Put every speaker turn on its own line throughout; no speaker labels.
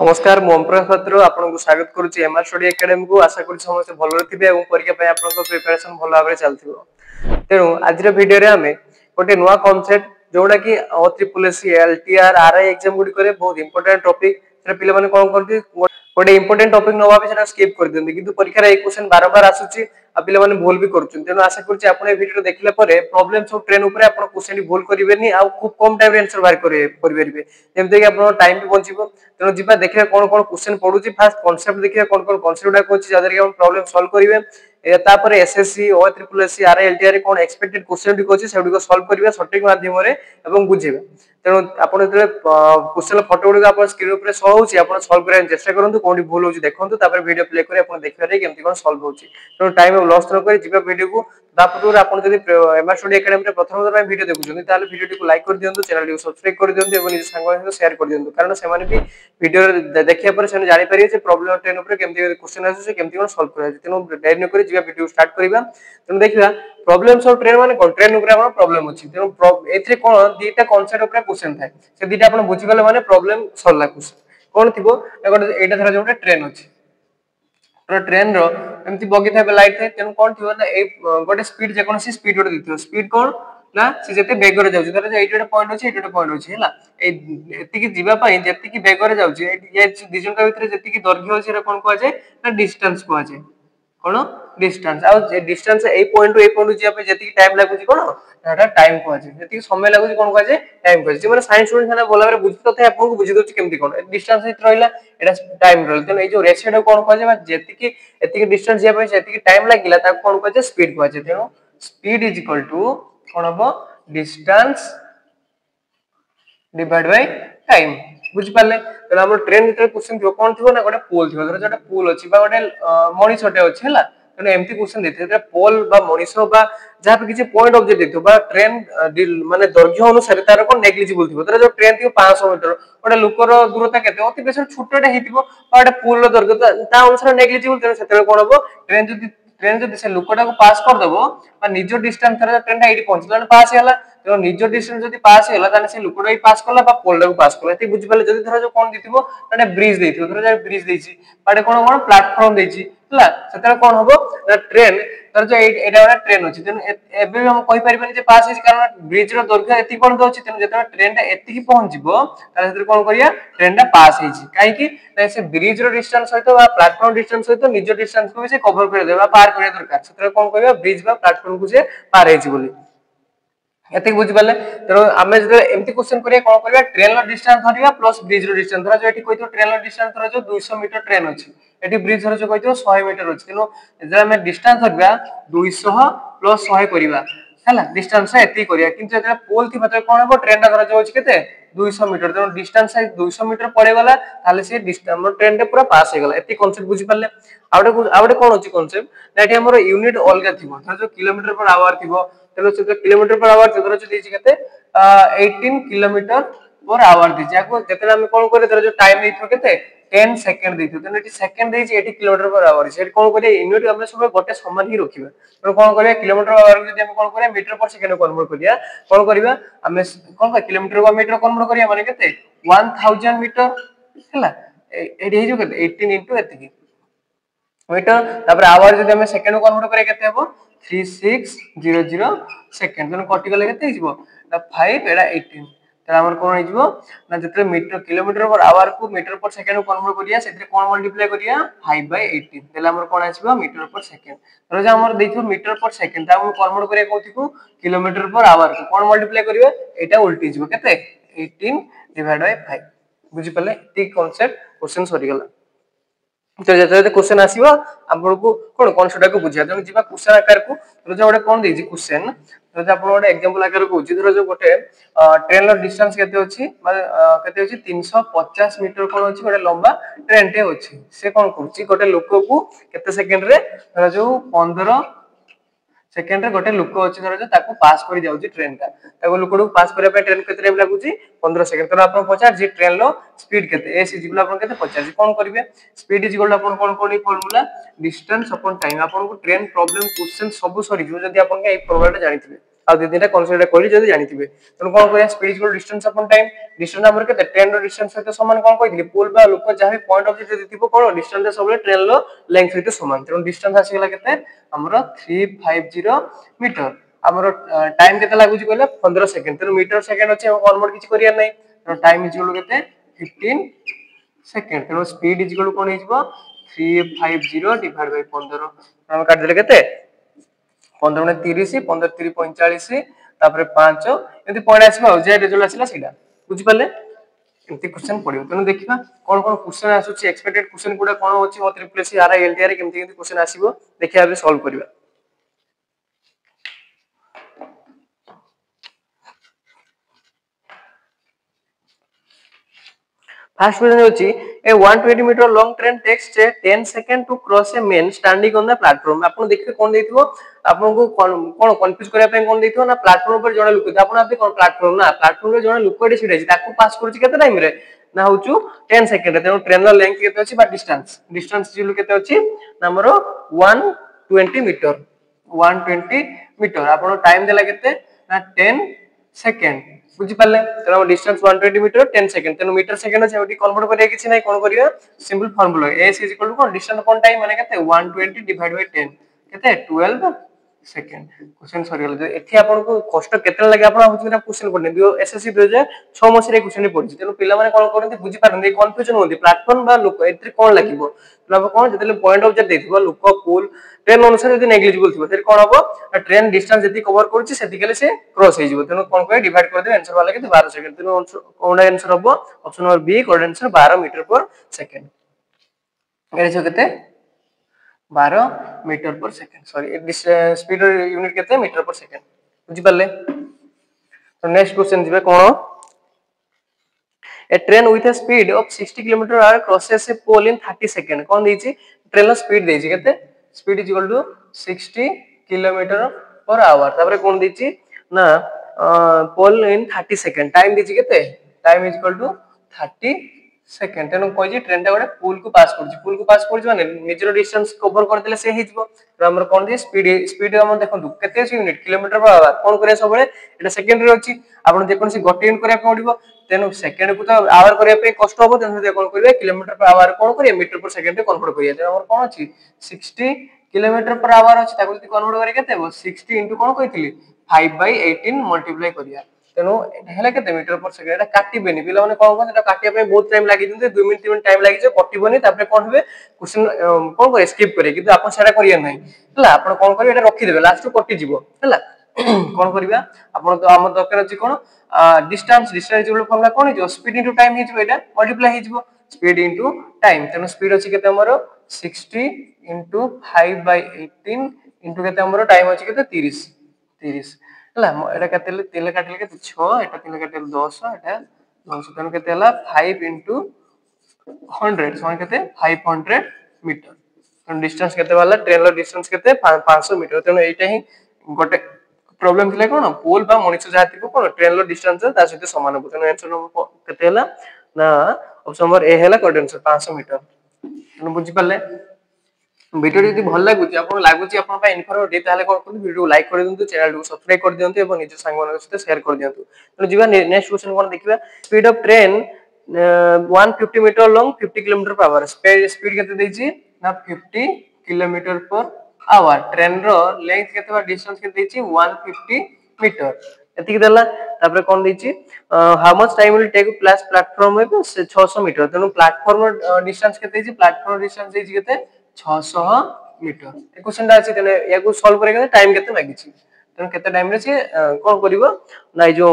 नमस्कार मु ओमप्रकाश पात्र आपको स्वागत करुच्ची एमआर स्टडी एकेडमी को आशा करी समस्त भल थे परीक्षा पे आपन प्रिपरेशन भल भाव चलथिबो तेणु आज वीडियो रे हमें गोटे नुआ कांसेप्ट जोड़ा कि OSSC LTR RI एग्जाम गुडी करे बहुत इंपोर्टेंट टॉपिक से पिले माने कोन करती गोटे इंपोर्टेंट टॉपिक नवा पे सेटा स्किप कर दियंती किंतु परीक्षा रे ए क्वेश्चन बार-बार आसुची आ पिले माने भूल भी करूछन तेणु आशा करछि आपन ए वीडियो देखले परे प्रॉब्लम सब ट्रेन ऊपर आपन क्वेश्चन भूल करिवेनी आ खूब कम टाइम रे आंसर बाहर करिवे जेमते कि आपन टाइम भी बंचिबो तेणु जिबा देखिया कोन कोन क्वेश्चन पडुची फास्ट कांसेप्ट देखिया कोन कोन कांसेप्ट डा कोछि जादर कि हम प्रॉब्लम सॉल्व करिवे तापर एसएससी OSSC RI LTR रे कोन एक्सपेक्टेड क्वेश्चन भी कोछि सेडु को सॉल्व करिवे सटीक माध्यम रे एवं बुझिबे तेणु आपन जते क्वेश्चन फोटो गुडी आपन स्क्रीन ऊपर शो होछि आपन सॉल्व करे चेष्टा करंतु कोडी भूल होछि देखंतु तापर वीडियो प्ले करी आपन देखिबारे केमति कोन सॉल्व होछि तेणु टाइम लॉस न करी जिबा वीडियो को तापर आपन जदि एमआर स्टडी एकेडमी रे प्रथम बार वीडियो देखुछन ताले वीडियो को लाइक कर दियंतु चैनल को सब्सक्राइब कर दियंतु एवं निज संग सहित शेयर कर दियंतु कारण से माने भी वीडियो देखिया पर से जानि परिए जे प्रॉब्लम ट्रेन ऊपर केमति क्वेश्चन आछे से केमति कोन सॉल्व करै तेणु डेरी न करी जिबा वीडियो स्टार्ट करिबा तेणु देखिबा प्रॉब्लम सॉल्व ट्रेन माने कोन ट्रेन ऊपर हमर प्रॉब्लम अछि तेणु एथरे कोन दीटा कांसेप्ट ऊपर क्वेश्चन थाए से दीटा आपण बुझि गले माने प्रॉब्लम सॉल्व ला क्वेश्चन कोन थिबो एटा धरा जोटा ट्रेन अछि तो ट्रेन रो एमति बगी थाबे लाइट थाए तेणु कोन थिबो ना ए गोटे स्पीड जे कोनसी स्पीड गोटे दिथियो स्पीड कोन ना से जते बेग रे जाउची धरा एटा पॉइंट अछि एटा पॉइंट अछि हला ए एति की जीवा पई जति की बेग रे जाउची ए दिजन का भितर जति की दर्घ्य अछि रे कोन को जाय ना डिस्टेंस को जाय कोन डिस्टेंस आ डिस्टेंस ए पॉइंट टू ए पॉइंट जिया पे जति की टाइम लागुची कोन एटा टाइम को जाय जति की समय लागुची कोन को जाय टाइम को जे माने साइंस स्टूडेंट खाना बोला रे बुझि तथे आपन को बुझि दोची केमति कोन डिस्टेंस हित रहइला एटा टाइम रहल तेन ए जो रेशियो कोन को जाय जति की एति की डिस्टेंस जिया पे जति की टाइम लागिला ता कोन को जाय स्पीड को जाय तेनो स्पीड इज इक्वल टू कोन हो डिस्टेंस डिवाइड बाय टाइम बुझि पाले त हमर ट्रेन भीतर क्वेश्चन थियो कोन थियो ना गोटे पोल थियो जटा पोल अछि बा गोटे मणिसटे अछि हला तने एमती क्वेश्चन देथे त पोल बा मणिसो बा जहा पे किछि पॉइंट ऑब्जेक्ट देथियो बा ट्रेन माने दर्घ्य अनुसार तार कोन नेग्लिजिबल थियो त जो ट्रेन थियो 500 मीटर गोटे लोकर दूरता केते अति बेसी छोटटे हितिबो बा गोटे पोल रो दर्घ्य ता अनुसार नेग्लिजिबल तेन सेते कोन हो ट्रेन जदि से लोकटा को पास कर दबो बा निजो डिस्टेंस थरा ट्रेन एडी पहुंचला पास होला तो निजो डिस्टेंस जदि पास होला ताने से लोकटा ही पास करला बा पोलडा को पास करला एते बुझि पाले जदि धरा जो कोन दिथिबो माने ब्रिज देथिबो धरा जो ब्रिज देछि बाडे कोन कोन प्लेटफार्म देछि हला सेते कोन होबो ना ट्रेन तर जो एटा वाला ट्रेन अछि तेन एबे हम कहि परिबनि जे पास अछि कारण ब्रिज रो दर्घ्य एति कोन अछि तेन जेता ट्रेन ता एति की पहुंचबो ताले सेते कोन करिया ट्रेन ता पास हेछि काहे की से ब्रिज रो डिस्टेंस सहित बा प्लेटफार्म डिस्टेंस सहित निजो डिस्टेंस को भी से कवर कर देबा पार करिया दरकार सेते कोन करिया ब्रिज बा प्लेटफार्म को से पार हेछि बोली एते बुझि पाले तेरो हमें जे एमती क्वेश्चन करिया कोन करिया ट्रेन रो डिस्टेंस धरिया प्लस ब्रिज रो डिस्टेंस धरा जो एठी कहितो ट्रेन रो डिस्टेंस धरा जो 200 मीटर ट्रेन अछि एठी ब्रिज धरा जो कहितो 100 मीटर अछि किनो जे हमें डिस्टेंस धरबा 200 प्लस 100 करिवा हला डिस्टेंस एती करिया किंतु जेता पोल थि बता कोन हो ट्रेन धरा जो अछि केते 200 मीटर तो डिस्टेंस 200 मीटर पड़े वाला ताले से डिस्टेंस ट्रेन रे पूरा पास हे गला एती कांसेप्ट बुझि पाले आउडे कोन अछि कांसेप्ट एठी हमर यूनिट अलगा थिबो जो किलोमीटर पर आवर थिबो तेलो से किलोमीटर पर आवर जदर छ देछि केते 18 किलोमीटर पर आवर दी जाको जेतला हम कोन करे तर जो टाइम देथो केते 10 सेकंड देथो तने एठी सेकंड देछि एठी किलोमीटर पर आवर से कोन करे यूनिट हम सब गोटे समान ही रखिबा तो कोन करे किलोमीटर पर आवर जदि हम कोन करे मीटर पर सेकंड कन्वर्ट करिया कोन करबा हम कोन का किलोमीटर पर मीटर कन्वर्ट करिया माने केते 1000 मीटर हला एठी जो केते 18 एतिकी मीटर तापर आवर जदि हम सेकंड कन्वर्ट करे केते हबो 3600 सेकंड तने कटि गले केते हिजबो ना 5 एडा 18 त हमर कोन हिजबो ना जते मीटर किलोमीटर पर आवर को मीटर पर सेकंड कन्वर्ट करिया सेते कोन मल्टीप्लाई करिया 5/18 देला हमर कोन आसीबो मीटर पर सेकंड तर जे हमर देखियो मीटर पर सेकंड ता हम कन्वर्ट करिया कोथिकु किलोमीटर पर आवर को कोन मल्टीप्लाई करिवे एटा उल्टी हिजबो केते 18 डिवाइड बाय 5 बुझि पले ठीक कांसेप्ट क्वेश्चन सरी गला तो जते क्वेश्चन आसीबो आपन को कोन कॉन्सेप्ट को बुझिया त जिबा क्वेश्चन आकार को तो जो गोटे कोन देछि क्वेश्चन तो जे आपन गोटे एग्जांपल आकार को बुझि धरो जो गोटे ट्रेन लो डिस्टेंस केते अछि केते अछि 350 मीटर कोन अछि गोटे लंबा ट्रेन टे अछि से कोन करछि गोटे लोक को केते सेकंड रे धरो जो 15 सेकंड रे गोटे लोक अछि धरो जो ताको पास करि जाउछि ट्रेन का ताको लोक को पास करे पे ट्रेन केते टाइम लागुछि 15 सेकंड तो आपन पचार जे ट्रेन लो स्पीड केते एस इज इक्वल आपन केते पचार कोन करिवे स्पीड इज इक्वल आपन कोन कोन फार्मूला डिस्टेंस अपॉन टाइम आपन को ट्रेन प्रॉब्लम क्वेश्चन सब सरी जो जदी आपन के ए फॉर्मूला जानिथिबे आ दीटा कनसेप्ट कहली जदि जानिथिबे तेणु कोन करिया स्पीड इक्वल डिस्टेंस अपन टाइम डिस्टेंस हमर केते ट्रेन रो डिस्टेंस सहित समान कोन कहली पोल बा लोक जहा भी पॉइंट ऑफ व्यू दिथिबो कोन डिस्टेंस सब ट्रेन रो लेंथ सहित समान तेणु डिस्टेंस आसी गेला केते हमर 350 मीटर हमर टाइम केते लागुची कहले 15 सेकंड तेणु मीटर सेकंड अछि कन्वर्ट किछ करिया नै तेणु टाइम इज इक्वल केते 15 सेकंड तेणु स्पीड इज इक्वल कोन हिजबो 350 डिवाइड बाय 15 हम काट देले केते 15 ने 30 15 3 45 तापर 5 एंती पॉइंट आसीबा जे रिजल्ट आसीला सेटा बुझि पाले एंती क्वेश्चन पडियो तेनु देखिबा कोन कोन क्वेश्चन आसुची एक्सपेक्टेड क्वेश्चन गुडा कोन होची मत रिप्लेस आर एलटीआर केमती केमती क्वेश्चन आसीबो देखिया बे सॉल्व करिबा First question होची a 120 meter long train takes 10 second to cross a man standing on the platform आपण देखिए कोन देथिबो आपन को कोन कंफ्यूज करिया पे कोन देथिबो ना प्लेटफॉर्म पर जणा लुक आपण आपे कोन प्लेटफॉर्म ना प्लेटफॉर्म रे जणा लुकडी सिट अछि ताको पास करूची केते टाइम रे ना होचु 10 सेकंड तेनो ट्रेन रो लेंथ केते अछि बा डिस्टेंस डिस्टेंस जिलु केते अछि नंबर 120 मीटर 120 मीटर आपण टाइम देला केते ना 10 सेकंड बुझी पाले तेनो डिस्टेंस 120 मीटर 10 सेकंड तेनो मीटर सेकंड अछि ओटी कन्वर्ट करिया किछि नै कोन करिया simple formula s is equal to कोन डिस्टेंस कोन टाइम माने केते 120 डिवाइड बाय 10 केते 12 सेकंड क्वेश्चन सॉरी गेल एथि आपन को कष्ट केते लागे आपन होछि ना क्वेश्चन पढने दियो एसएससी 2006 मसिरे क्वेश्चन पढछि तेनो पिला माने कोन करନ୍ତି बुझी पारନ୍ତି कन्फ्यूजन होନ୍ତି प्लेटफॉर्म बा लोक एथि कोन लागिबो मतलब कोन जतले पॉइंट ऑफ व्यू देखिबो लोक पुल ट्रेन अनुसार यदि नेग्लिजिबल थिबो तेरे कोन हबो ट्रेन डिस्टेंस जति कवर करूछि सेति गेले से क्रॉस हे जिवो तेनो कोन कय डिवाइड कर दे आंसर वाला के 12 सेकंड तेनो कोन आंसर हबो ऑप्शन नंबर बी कोड आंसर 12 मीटर पर सेकंड एरे छ केते 12 metre per second sorry speed unit केते मीटर पर सेकंड बुझी पाले तो नेक्स्ट क्वेश्चन दिबे कोन a train with a speed of 60 km/h crosses a pole in 30 seconds कोन दैछि ट्रेन लो स्पीड दैछि केते speed is equal to 60 km/h तापर कोन दैछि ना पोल इन 30 सेकंड टाइम दैछि केते time is equal to 30 second तेनो कहै ट्रेन टा गोटे पुल को पास करछि माने निजरो डिस्टेंस कवर कर देले से हिजबो तो हमर कोन दे स्पीड हम देखंतु केते अछि यूनिट किलोमीटर/h कोन करे सबले एटा सेकंड रे अछि आपण जे कोनसी गोटे यूनिट करिया पडिबो तेनो सेकंड को तो आवर करिया पे कष्ट होबो तेनो जे कोन करिवे किलोमीटर/h कोन करिया मीटर पर सेकंड रे कन्वर्ट करिया तेनो हमर कोन अछि 60 किलोमीटर/h अछि ताको जति कन्वर्ट करिया केते 60 इनटू कोन कहितली 5/18 मल्टीप्लाई करिया तेनो हेला केते मीटर पर सेकंड एटा काटिबेनी पिला माने कोन कोन एटा काटिया पे बहुत टाइम लागि दिनते 2 मिनिट 3 मिनिट टाइम लागि जे कटिबोनी तापर कोन होबे क्वेश्चन कोन करे स्किप करे किंतु आपण सेरा करिया नै हला आपण कोन करिवे एटा रखि देबे लास्ट कटि जिवो हला कोन करिवा आपण तो हम दरकार अछि कोन डिस्टेंस इक्वल फॉर्मूला कोन हिजो स्पीड इनटू टाइम हिजो एटा मल्टीप्लाई हिजो स्पीड इनटू टाइम तेनो स्पीड अछि केते हमरो 60 इनटू 5/18 इनटू केते हमरो टाइम अछि केते 30 हला एटा केते तेले काटले केते 6 एटा तेले काटले 10 एटा 10 तेनो केते हला 5 इनटू 100 सो केते 500 मीटर तेनो डिस्टेंस केते वाला ट्रेन लो डिस्टेंस केते 500 मीटर तेनो एटा ही गोटे प्रॉब्लम थिले कोन पोल बा मनिष जाति को कोन ट्रेन लो डिस्टेंस ता सहित समान हो तेनो आंसर नंबर केते हला ना ऑप्शन नंबर ए हला कोड आंसर 500 मीटर तेनो बुझि पाले वीडियो यदि भल लागुची आपन लागुची आपन पा इन्फॉर्मेटिव ताले कोन करु वीडियो लाइक कर दियंतु चैनल को सब्सक्राइब कर दियंतु एवं निज संग मन सहित शेयर कर दियंतु तेनो जीवा नेक्स्ट क्वेश्चन कोन देखिबा speed of train 150 metre long 50 km/h speed केते दैछि ना 50 km/h ट्रेन रो लेंथ केते बा डिस्टेंस केते दैछि 150 मीटर एति कि देला तापर कोन दैछि how much time will take plus platform है 600 मीटर तेनो प्लेटफॉर्म डिस्टेंस केते दैछि प्लेटफॉर्म डिस्टेंस दैछि केते 600 मीटर ए क्वेश्चन दा अछि तेने याकू सॉल्व करे केते टाइम केते लागिछि तेनो केते टाइम रे से कोन करिवो ना जो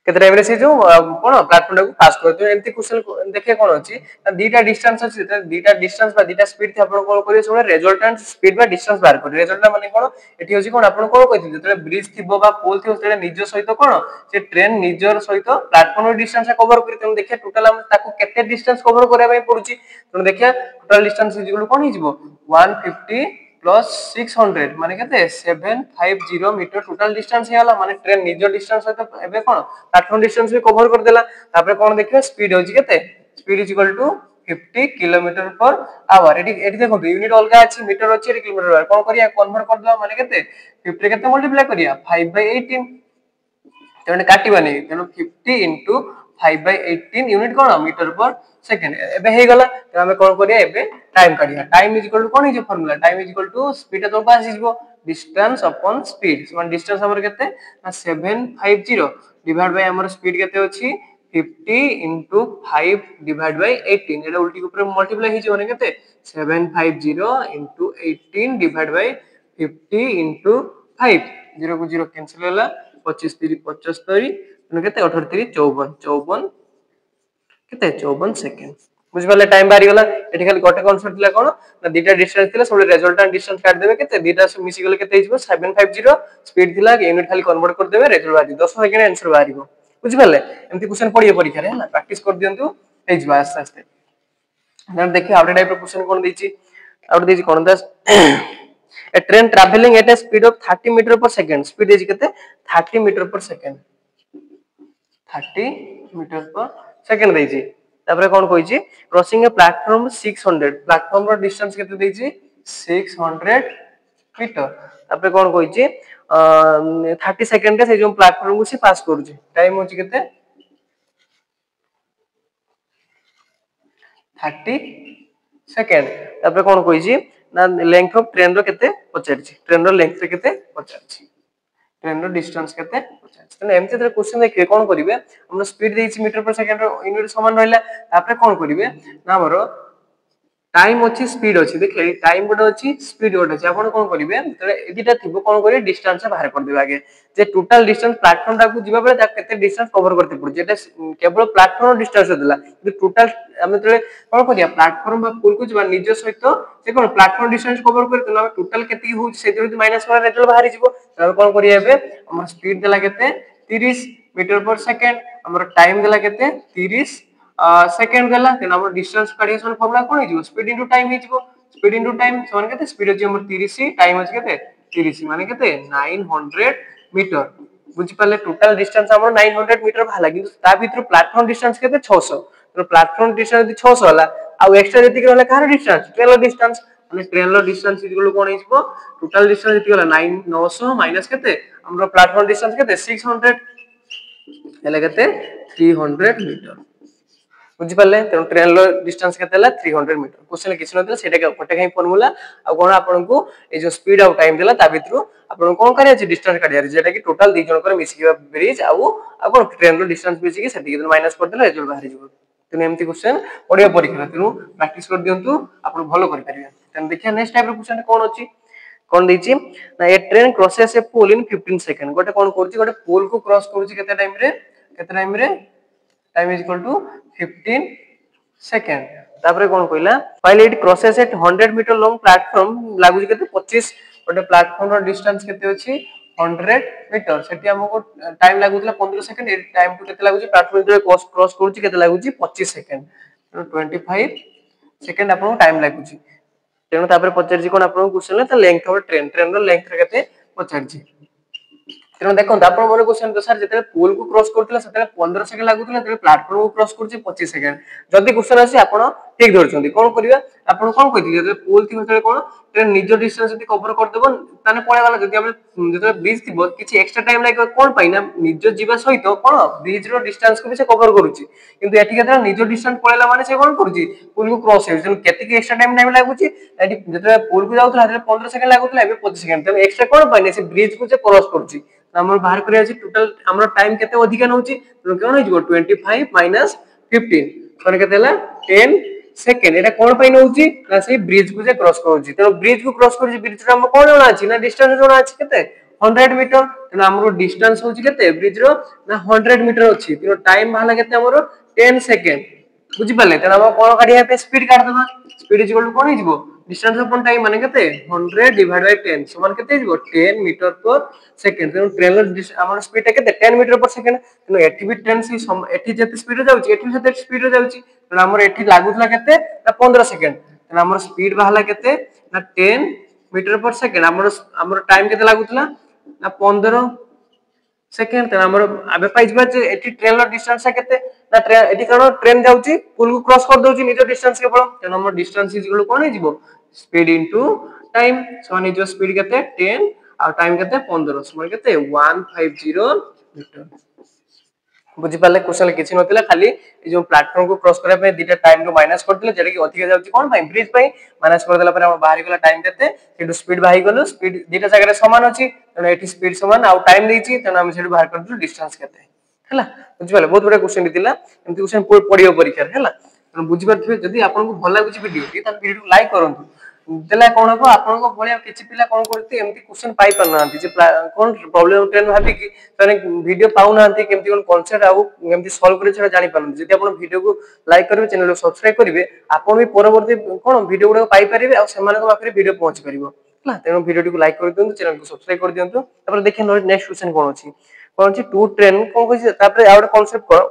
केते टाइम रे से जो कोन प्लेटफॉर्म को पास करतो एंती क्वेश्चन देखे कोन अछि दीटा डिस्टेंस अछि दीटा डिस्टेंस बा दीटा स्पीड थे आपण कोन करियो सोले रिजल्टेंट स्पीड बा डिस्टेंस बार करियो रिजल्ट माने कोन एठी अछि कोन आपण कोन कहिथि जतले ब्रिज थिबो बा पोल थिबो तेले निज सहित कोन से ट्रेन निजर सहित प्लेटफॉर्म डिस्टेंस कवर करि तेनु देखिया टोटल हम ताको केते डिस्टेंस कवर करिया पई पडुची तेनु देखिया टोटल डिस्टेंस इज इक्वल कोन हिजबो 150 प्लस 600 माने केते 750 मीटर टोटल डिस्टेंस हेला माने ट्रेन निजर डिस्टेंस सहित एबे कोन प्लेटफॉर्म डिस्टेंस भी कवर कर देला तापर कोन देखियो स्पीड होची केते speed is equal to 50 kilometre per hour. एटी देखो यूनिट अलग अच्छी मीटर अच्छी किलोमीटर आवर कौन करिया कन्वर्ट कर दवा माने केते 50 केते मल्टीप्लाई करिया 5/18 तेने काटिबानी तेनो 50 into 5/18 यूनिट कोन मीटर पर सेकंड एबे हे गला त हमें कोन करिया एबे टाइम काटिया टाइम इज इक्वल टू कोन is formula time is equal to speed तो पास इजबो डिस्टेंस अपॉन स्पीड समान डिस्टेंस हमर केते ना 750 डिवाइड बाय हमर स्पीड केते अछि 50 into 5 divided by 18 एटा उल्टी ऊपर मल्टीप्लाई हि जने केते 750 into 18 divided by 50 into 5 0 को 0 कैंसिल होला 25 3 75 न केते 18 3 54 54 केते 54 सेकंड बुझ पाले टाइम बारी गला एठी खाली गोटे कॉन्सेप्ट दिला कोन ना दीटा डिस्टेंस थिला सब रिजल्टेंट डिस्टेंस काट देबे केते दीटा सब मिसी गले केते हिजबो 750 स्पीड थिला यूनिट खाली कन्वर्ट कर देबे रिजल्ट बारी 10 सेकंड आंसर बारीबो बुझ पाले एमती क्वेश्चन पड़िए परीक्षा रे ना प्रैक्टिस कर दियंतु हेजबा आस्ते आस्ते ना देखि आउट टाइप ऑफ क्वेश्चन कोन देछि आउट देछि कोन the a train traveling at a speed of 30 meter per second speed देछि केते 30 meter per second 30 meter per second देछि तापरे कोन कहिछि क्रॉसिंग ए प्लेटफॉर्म 600 प्लेटफॉर्म रो डिस्टेंस केते देछि 600 मीटर तापरे कोन कहिछि 30 सेकंड के से जो प्लेटफॉर्म को से पास करू टाइम होछि केते 30 सेकंड तापर कोन कहिछि ना लेंथ ऑफ ट्रेन रो केते पचारछि ट्रेन रो लेंथ रे केते पचारछि ट्रेन रो डिस्टेंस केते पचारछि तने एमते तर क्वेश्चन देखिए कोन करिवे हम स्पीड देछि metre per second row unit समान रहला तापर कोन करिवे ना हमरो टाइम अछि स्पीड अछि देखले टाइम गोटे अछि स्पीड गोटे अछि आपण कोन करिवे तले एदिटा थिबो कोन करिवे डिस्टेंस बाहर कर देबा आगे जे टोटल डिस्टेंस प्लेटफॉर्म टाकू जिबा बेले ता केते डिस्टेंस कवर करते पड़ जेटा केवल प्लेटफॉर्म डिस्टेंस देला कि टोटल हम तले कोन करिया प्लेटफॉर्म बा पुल को जिबा निज सहित से कोन प्लेटफॉर्म डिस्टेंस कवर कर तले हम टोटल केते हो से जति माइनस कर रिजल्ट बाहर जिवो तले कोन करिया एबे हमर स्पीड देला केते 30 मीटर पर सेकंड हमर टाइम देला केते 30 सेकंड गला देन हमर डिस्टेंस काढिसन फॉर्मूला कोन हिजो स्पीड इनटू टाइम हिजो स्पीड इनटू टाइम समान केते स्पीड अछि हमर 30 टाइम अछि केते 30 माने केते 900 मीटर बुझि पाले टोटल डिस्टेंस हमर 900 मीटर भाला किंतु ता भीतर प्लेटफॉर्म डिस्टेंस केते 600 तो प्लेटफॉर्म डिस्टेंस यदि 600 हला आ एक्स्ट्रा जति रहला कार डिस्टेंस ट्रेन डिस्टेंस माने ट्रेन डिस्टेंस इक्वल कोन हिजो टोटल डिस्टेंस जति हला 900 माइनस केते हमर प्लेटफॉर्म डिस्टेंस केते 600 हेले केते 300 मीटर बुझि पाले त ट्रेन लो डिस्टेंस केतेला 300 मीटर क्वेश्चन किछ नथिला सेटा कोटे काई फार्मूला आ कोन आपन को ए जो स्पीड ऑफ टाइम देला ता भितरु आपन कोन करिया छै डिस्टेंस काटिया जेटा कि टोटल दी जन कर मिसिबा ब्रिज आ कोन ट्रेन लो डिस्टेंस मिसि कि सेति माइनस कर देला रिजल्ट बाहर जिवो तने एमती क्वेश्चन पढिया परीक्षा तनु प्रैक्टिस कर दियंतु आपन भलो कर परिबे तने देखिया नेक्स्ट टाइप रो क्वेश्चन कोन अछि कोन दैछि ना ए ट्रेन क्रॉसेस ए पोल इन 15 सेकंड गोटे कोन करछि गोटे पोल को क्रॉस करछि केते टाइम रे time is equal to 15 second तापरे कोन कहला while it crosses at 100 metre long platform लागु केते 25 गोटे प्लेटफॉर्म रो डिस्टेंस केते अछि 100 मीटर सेठी हमको टाइम लागुतला 15 सेकंड ए टाइम टू केते लागु प्लेटफॉर्म जो क्रॉस करूची केते लागु 25 सेकंड 25 सेकंड आपन टाइम लागु तेनो तापरे पचारजी कोन आपन क्वेश्चन त लेंथ ऑफ ट्रेन रो लेंथ रे केते पचारजी तेनो देखो आपण मोर क्वेश्चन तो सर जते पोल को क्रॉस करतला सते 15 सेकंड लागुतला ते प्लेटफॉर्म को क्रॉस करछि 25 सेकंड जदी क्वेश्चन आसी आपण ठीक धरछंती कोन करिया आपण कोन कहिथि जते पोल थि मते कोन ट्रेन निजो डिस्टेंस जदी कवर कर देबो ताने पळे वाला जदी हम जते ब्रिज थिबो किछि एक्स्ट्रा टाइम लागे कोन पाइना निजो जीवा सहित कोन ब्रिज रो डिस्टेंस को भी से कवर करूछि किंतु एठी केते निजो डिस्टेंस पळेला माने से कोन करूछि पोल को क्रॉस हे जन केति एक्स्ट्रा टाइम लागुछि एठी जते पोल को जाउतला 15 सेकंड लागुतला एबे 25 सेकंड त एक्स्ट्रा कोन पाइने से ब्रिज को से क्रॉस करूछि हमर बाहर करिया अछि टोटल हमर टाइम केते अधिक नउछि तो कोन होइजो 25 माइनस 15 कोन केतेला 10 सेकंड एटा कोन पाइ नउछि ना से ब्रिज को जे क्रॉस करूछि तो ब्रिज को क्रॉस करूछि ब्रिज रो हम कोन होना अछि ना डिस्टेंस होना अछि केते 100 मीटर तो हमरो डिस्टेंस होछि केते ब्रिज रो ना 100 मीटर अछि तो टाइम भाला केते हमरो 10 सेकंड बुझि पाले त हम कोन काढिया पे स्पीड काढ दबा स्पीड इज इक्वल टू कोन हिजबो डिस्टेंस अपॉन टाइम माने केते 100 डिवाइड बाय 10 समान केते हिजबो 10 मीटर पर सेकंड तो ट्रेन हमर स्पीड केते 10 मीटर पर सेकंड तो एठी भी 10 से एठी जते स्पीड जाउची एठी जते स्पीड जाउची तो हमर एठी लागुतला केते ना 15 सेकंड तो हमर स्पीड बहाला केते ना 10 मीटर पर सेकंड हमर टाइम केते लागुतला ना 15 सेकेंड तेना हमर आबे पाइ जबा जे एटी ट्रेन रो डिस्टेंस केते ना ट्रेन एटी कारण ट्रेन जाउची पुल को क्रॉस कर दउची निजो डिस्टेंस केवल तेना हमर डिस्टेंस इज इक्वल कोन हिजबो स्पीड इनटू टाइम सो निजो स्पीड केते 10 आ टाइम केते 15 सो केते 150 मीटर बुझी पाले क्वेश्चन किछि नथिला खाली ए जो प्लेटफॉर्म को क्रॉस करा पे दीटा टाइम को माइनस कर दिले जेटा कि अधिक जाउची कोन भाई ब्रिज पे माइनस कर देला पर हम बाहर गेला टाइम केते सेटु स्पीड बाही गलो स्पीड दीटा जगह रे समान अछि तने एठी स्पीड समान आ टाइम देछि तने हम सेटु बाहर कर दिलु डिस्टेंस केते हला बुझी पाले बहुत बड़ा क्वेश्चन दिला एमती क्वेश्चन पडियो परीक्षा रे हला तने बुझी पारथिबे जदी आपन को भल लागुची वीडियो ती तने वीडियो को लाइक करंतु देला कोन हो आपन को भलिया किछि पिला कोन करते एमती क्वेश्चन पाई परनांती जे कोन प्रॉब्लम ट्रेन भाबी कि तने वीडियो पाउ नांती केमती कोन कांसेप्ट आउ केमती सॉल्व करे छडा जानि पारन जदी आपन वीडियो को लाइक करबे चैनल को सब्सक्राइब करिवे आपन भी परवर्ती कोन वीडियो गुडा पाई परिबे आ सेमान को पाखरे वीडियो पहुंच परिबो हला तेनो वीडियो को लाइक कर दियंतु चैनल को सब्सक्राइब कर दियंतु तापर देखि नेक्स्ट क्वेश्चन कोन अछि टू ट्रेन कोन कहि तापर आउट कांसेप्ट को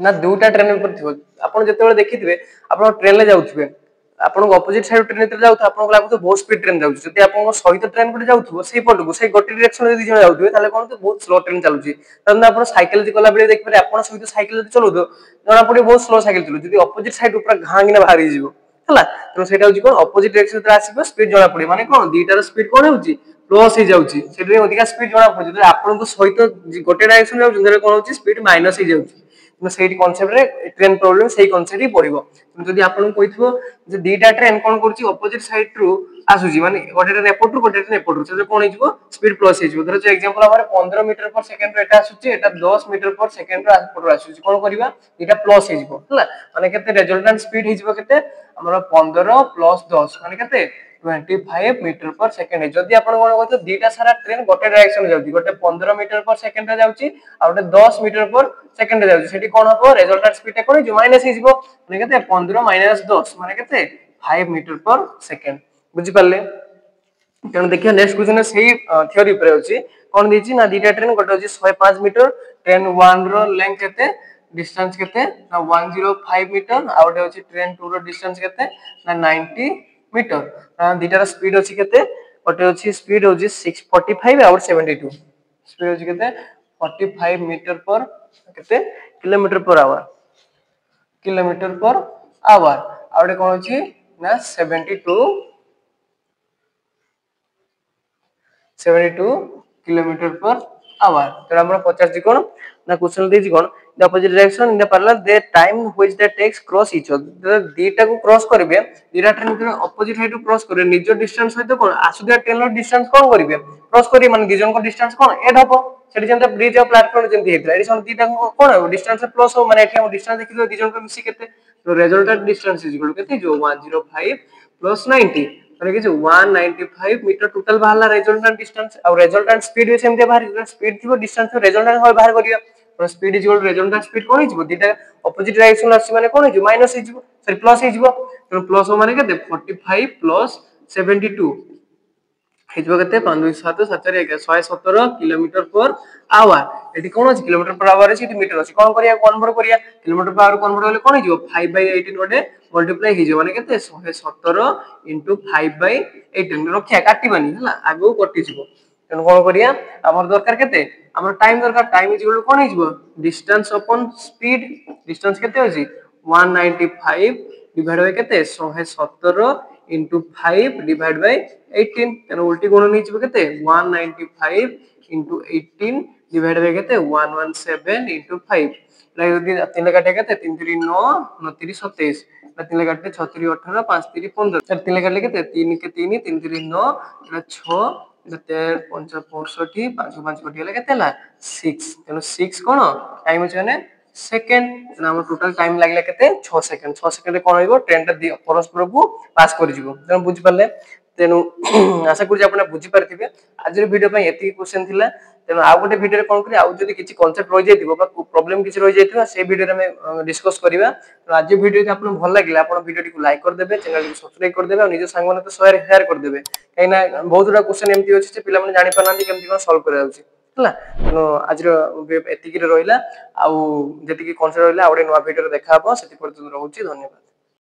ना दुटा ट्रेन पर थिबो आपन जते बेले देखिथिबे आपन ट्रेन ले जाउथिबे आपन को अपोजिट साइड ट्रेन ते जाउथ आपन को लागु बहुत स्पीड ट्रेन जाउछ जति आपन को सहित ट्रेन पर जाउथबो सेही पट को सेही गोटी डायरेक्शन रे जण जाउथबे ताले कोन तो बहुत स्लो ट्रेन चालुची तने आपन साइकिल जे कला बेले देख पारे आपन सहित साइकिल जे चलो दो जणा पड़ी बहुत स्लो साइकिल चलो जति अपोजिट साइड ऊपर घांगिना बाहरी जीवो हला तो सेटा होची कोन अपोजिट डायरेक्शन रे आसीबो स्पीड जणा पड़ी माने कोन दीटार स्पीड कोन होची प्लस हो जाउची सेटे अधिका स्पीड जणा पड़ी जति आपन को सहित गोटे डायरेक्शन रे जंदरे कोन होची स्पीड माइनस हो जाउची सेही कांसेप्ट रे ट्रेन प्रॉब्लम सेही कांसेप्ट ही पड़िबो जदी आपन कहिथबो जे दीटा ट्रेन कोन करची अपोजिट साइड रु आसुची माने गोटे ट्रेन एपोर्ट रु गोटे ट्रेन एपोर्ट रु से कोन हिजबो स्पीड प्लस हिजबो धरो एग्जांपल हमर 15 मीटर पर सेकंड रे एटा आसुची एटा 10 मीटर पर सेकंड रे एपोर्ट रु आसुची कोन करबा एटा प्लस हिजबो हला माने केते रिजल्टेंट स्पीड हिजबो केते हमर 15 प्लस 10 माने केते 25 मीटर पर सेकंड जदी आपण कोन कहतो दीटा सारा ट्रेन गोटे डायरेक्शन जाउची गोटे 15 मीटर पर सेकंड रे जाउची आ गोटे 10 मीटर पर सेकंड रे जाउची सेठी कोन हबो रिजल्टेंट स्पीड टा कोन जो माइनस हिजबो माने केते 15 माइनस 10 माने केते 5 मीटर पर सेकंड बुझी पाले तेन देखियो नेक्स्ट क्वेश्चन सेही थ्योरी पर होची कोन देची ना दीटा ट्रेन गोटे होची 105 मीटर ट्रेन 1 रो लेंथ केते डिस्टेंस केते ना 105 मीटर आ गोटे होची ट्रेन 2 रो डिस्टेंस केते ना 90 मीटर दीटार स्पीड अछि केते गोटे अछि स्पीड होछि 645 और 72 स्पीड होछि केते 45 मीटर पर केते किलोमीटर पर आवर आउटे कोन अछि ना 72 किलोमीटर पर आवर तो हमरा 50 कोन ना क्वेश्चन देछि कोन the opposite direction in the parallel the time which the takes cross each other दीटा को क्रॉस करबे दीटा ट्रेन को अपोजिट साइड क्रॉस करे निजो डिस्टेंस सहित कोन आसुदिया ट्रेन रो डिस्टेंस कोन करिवे क्रॉस करी माने दिजन को डिस्टेंस कोन ऐड हबो सेठी जेंता ब्रिज ऑफ प्लेटफॉर्म जेंति हेतला एडी सन दीटा कोन हो डिस्टेंस प्लस हो माने एठी हम डिस्टेंस देखिलो दिजन को मिसी केते तो रिजल्टेंट डिस्टेंस इज इक्वल केते जो 105 प्लस 90 माने कि 195 मीटर टोटल बाहरला रिजल्टेंट डिस्टेंस और रिजल्टेंट स्पीड भी सेमते बाहर स्पीड थिबो डिस्टेंस रिजल्टेंट हो बाहर करिया तो speed is equal resultant speed कोन हिजबो दीटा अपोजिट डायरेक्शन आसी माने कोन हिजबो माइनस हिजबो सॉरी प्लस हिजबो तो प्लस हो माने केते 45 प्लस 72 हिजबो केते 5 7 7 117 किलोमीटर पर आवर एटी कोन अछि किलोमीटर पर आवर अछि एटी मीटर अछि कोन करिया कन्वर्ट करिया किलोमीटर पर आवर कन्वर्ट होले कोन हिजबो 5/18 गोटे मल्टीप्लाई हिजबो माने केते 117 5/18 रखिया काटिबानी हला आगो कटि जिवो तन कोन करिया हमर दरकार केते हमर टाइम दरकार टाइम इज इक्वल कोन हिजबो डिस्टेंस अपॉन स्पीड डिस्टेंस केते अछि 195 डिवाइड बाय केते 117 into 5 divided by 18 तन उल्टी गुण नहीं छिबो केते 195 into 18 divided by केते 117 into 5 लाइक यदि 3 ले काटे केते 3 3 9 9 3 27 ना 3 ले काटे 6 3 18 5 3 15 सर 3 ले काटे केते 3 के 3 3 3 9 ना 6 जते 5 65 5 5 कटी ले केते ला 6 तन 6 कोन टाइम अछि माने सेकंड ना हम टोटल टाइम लागले केते 6 सेकंड रे कोन होइबो ट्रेन टा परस्पर को पास कर जिवो तन बुझि पाले तेनु आशा करू जे आपने बुझि पारथिबे आज रे वीडियो पय एति क्वेश्चन थिला तेनु आ गोटे वीडियो रे कोन करी आ जदी किछि कांसेप्ट रहि जायतिबो बा प्रॉब्लम किछि रहि जायतिबा से वीडियो रे हम डिस्कस करिवा तो आज वीडियो जे आपन भल लागिला आपन वीडियो को लाइक कर देबे चैनल को सब्सक्राइब कर देबे और निज संग माने तो शेयर कर देबे काइना बहुत गुडा क्वेश्चन एमति होछि जे पिला माने जानि पानांती केमति कोन सॉल्व करा जाउछि हला तो आज रो एति कि रहिला आ जति कि कांसेप्ट रहिला आ गोटे नवा वीडियो रे देखा हबो सेति पर रहउछि धन्यवाद।